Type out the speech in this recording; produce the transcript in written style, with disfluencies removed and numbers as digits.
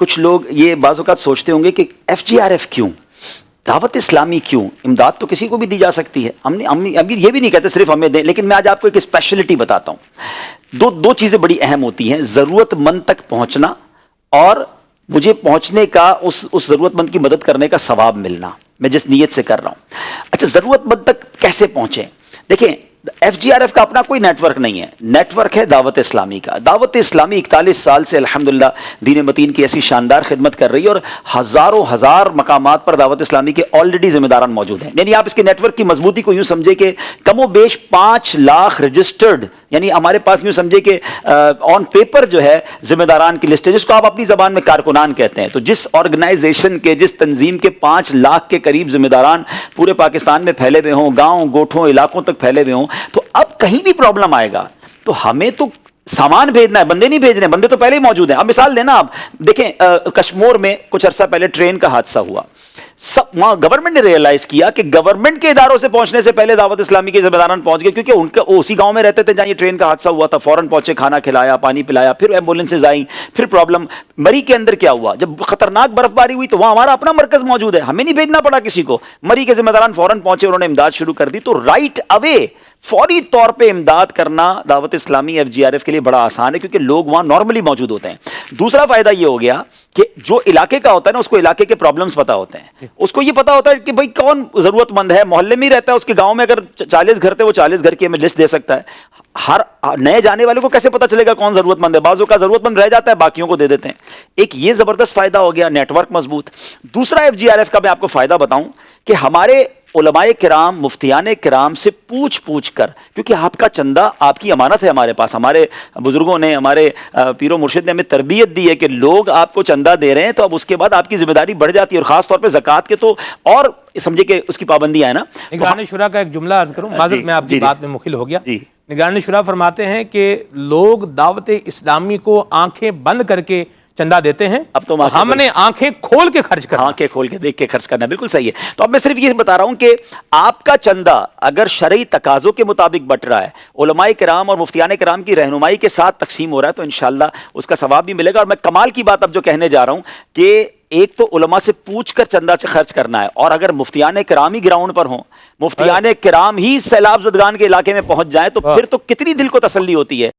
کچھ لوگ یہ بعض اوقات سوچتے ہوں گے کہ FGRF کیوں، دعوت اسلامی کیوں؟ امداد تو کسی کو بھی دی جا سکتی ہے، ہم ابھی یہ بھی نہیں کہتے صرف ہمیں دیں، لیکن میں آج آپ کو ایک اسپیشلٹی بتاتا ہوں. دو چیزیں بڑی اہم ہوتی ہیں، ضرورت مند تک پہنچنا اور مجھے پہنچنے کا اس ضرورت مند کی مدد کرنے کا ثواب ملنا، میں جس نیت سے کر رہا ہوں. اچھا، ضرورت مند تک کیسے پہنچیں؟ دیکھیں، FGRF کا اپنا کوئی نیٹ ورک نہیں ہے، نیٹ ورک ہے دعوت اسلامی کا. دعوت اسلامی 41 سال سے الحمدللہ دین متین کی ایسی شاندار خدمت کر رہی ہے، اور ہزاروں ہزار مقامات پر دعوت اسلامی کے آلریڈی ذمہ داران موجود ہیں. یعنی آپ اس کے نیٹ ورک کی مضبوطی کو یوں سمجھے کہ کم و بیش 5 لاکھ رجسٹرڈ، یعنی ہمارے پاس یوں سمجھے کہ آن پیپر جو ہے ذمہ داران کی لسٹ ہے، جس کو آپ اپنی زبان میں کارکنان کہتے ہیں. تو جس آرگنائزیشن کے، جس تنظیم کے 5 لاکھ کے قریب ذمہ داران پورے پاکستان میں پھیلے ہوئے ہوں، گاؤں گوٹھوں علاقوں تک پھیلے ہوئے ہوں، تو اب کہیں بھی پرابلم آئے گا تو ہمیں تو سامان بھیجنا ہے، بندے نہیں بھیجنے، بندے تو پہلے ہی موجود ہیں. اب مثال دینا، آپ دیکھیں کشمور میں کچھ عرصہ پہلے ٹرین کا حادثہ ہوا، وہاں گورنمنٹ نے ریئلائز کیا کہ گورنمنٹ کے اداروں سے پہنچنے سے پہلے دعوت اسلامی کے ذمہ داران پہنچ گئے، کیونکہ ان کا اسی گاؤں میں رہتے تھے جہاں یہ ٹرین کا حادثہ ہوا تھا. فوراً پہنچے، کھانا کھلایا، پانی پلایا، پھر ایمبولینسز آئیں، پھر پرابلم. مری کے اندر کیا ہوا، جب خطرناک برف باری ہوئی تو وہاں ہمارا اپنا مرکز موجود ہے، ہمیں نہیں بھیجنا پڑا کسی کو. مری کے ذمہ داران فوراً پہنچے، انہوں نے امداد شروع کر دی. تو رائٹ اوے فوری طور پہ امداد کرنا دعوت اسلامی FGRF کے لیے بڑا آسان ہے، کیونکہ لوگ وہاں نارملی موجود ہوتے ہیں. دوسرا فائدہ یہ ہو گیا کہ جو علاقے کا ہوتا ہے نا، اس کو علاقے کے پرابلمز پتا ہوتے ہیں، اس کو یہ پتا ہوتا ہے کہ بھئی کون ضرورت مند ہے، محلے میں ہی رہتا ہے، اس کے گاؤں میں اگر 40 گھر تھے، وہ 40 گھر کی ہمیں لسٹ دے سکتا ہے. ہر نئے جانے والے کو کیسے پتا چلے گا کون ضرورت مند ہے؟ بعضوں کا ضرورت مند رہ جاتا ہے، باقیوں کو دے دیتے ہیں. ایک یہ زبردست فائدہ ہو گیا، نیٹ ورک مضبوط. دوسرا FGRF کا میں آپ کو فائدہ بتاؤں کہ ہمارے علماء کرام، مفتیان کرام سے پوچھ کر، کیونکہ آپ کا چندہ آپ کی امانت ہے ہمارے پاس. ہمارے بزرگوں نے، ہمارے پیر و مرشد نے ہمیں تربیت دی ہے کہ لوگ آپ کو چندہ دے رہے ہیں تو اب اس کے بعد آپ کی ذمہ داری بڑھ جاتی ہے، اور خاص طور پہ زکوٰۃ کے تو اور سمجھے کہ اس کی پابندیاں ہیں نا. نگران شورا کا ایک جملہ عرض کروں، معذرت میں آپ کی بات میں مخل ہو گیا. جی، نگران شورا فرماتے ہیں کہ لوگ دعوت اسلامی کو آنکھیں بند کر کے چندہ دیتے ہیں، اب تو ہم نے آنکھیں کھول کے خرچ کرنا، آنکھیں کھول کے دیکھ کے خرچ کرنا. بالکل صحیح ہے. تو اب میں صرف یہ بتا رہا ہوں کہ آپ کا چندہ اگر شرعی تقاضوں کے مطابق بٹ رہا ہے، علماء کرام اور مفتیان کرام کی رہنمائی کے ساتھ تقسیم ہو رہا ہے، تو انشاءاللہ اس کا ثواب بھی ملے گا. اور میں کمال کی بات اب جو کہنے جا رہا ہوں کہ ایک تو علماء سے پوچھ کر چندہ سے خرچ کرنا ہے، اور اگر مفتیان کرام ہی گراؤنڈ پر ہوں، مفتیان کرام ہی سیلاب زدگان کے علاقے میں پہنچ جائیں، تو پھر تو کتنی دل کو تسلی ہوتی ہے.